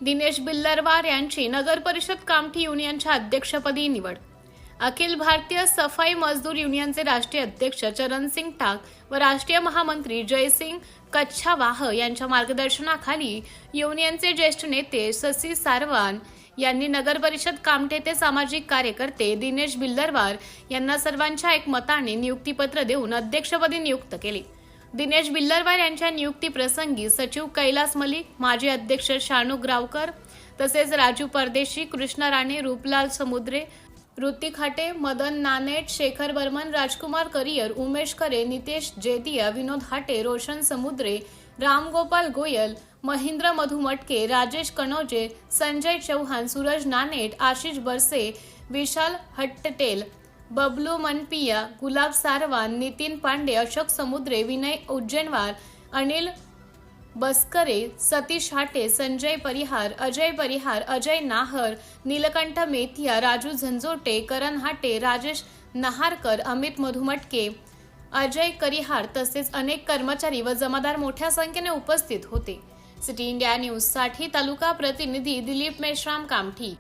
दिनेश बिल्लारवार यांची नगर परिषद कामठी युनियनच्या अध्यक्षपदी निवड। अखिल भारतीय सफाई मजदूर युनियनचे राष्ट्रीय अध्यक्ष चरणसिंग टाक व राष्ट्रीय महामंत्री जयसिंग कच्छावाह यांच्या मार्गदर्शनाखाली युनियनचे ज्येष्ठ नेते शशी सारवान यांनी नगर परिषद कामठी येथे सामाजिक कार्यकर्ते दिनेश बिल्लारवार यांना सर्वांच्या एकमताने नियुक्तीपत्र देऊन अध्यक्षपदी नियुक्त केले। दिनेश बिल्लारवार यांच्या नियुक्तीप्रसंगी सचिव कैलास मलिक, माजी अध्यक्ष शानू ग्रावकर तसेच राजू परदेशी, कृष्णा राणे, रूपलाल समुद्रे, ऋतिक हाटे, मदन नानेट, शेखर बर्मन, राजकुमार करियर, उमेश करे, नितेश जेतिया, विनोद हाटे, रोशन समुद्रे, रामगोपाल गोयल, महेंद्र मधु मटके, राजेश कनौजे, संजय चौहान, सूरज नानेट, आशिष बरसे, विशाल हट्टेल, बबलू मनपिया, गुलाब सारवान, नितीन पांडे, अशोक समुद्रे, विनय उज्जैनवार, अनिल बस्करे, सतीश हाटे, संजय परिहार, अजय परिहार, अजय नाहर, नीलकंठ मेथिया, राजू झंझोटे, करण हाटे, राजेश नहारकर, अमित मधुमटके, अजय करिहार तसेच अनेक कर्मचारी व जमादार मोठ्या संख्येने उपस्थित होते। सिटी इंडिया न्यूज साठी तालुका प्रतिनिधी दिलीप मेश्राम, कामठी।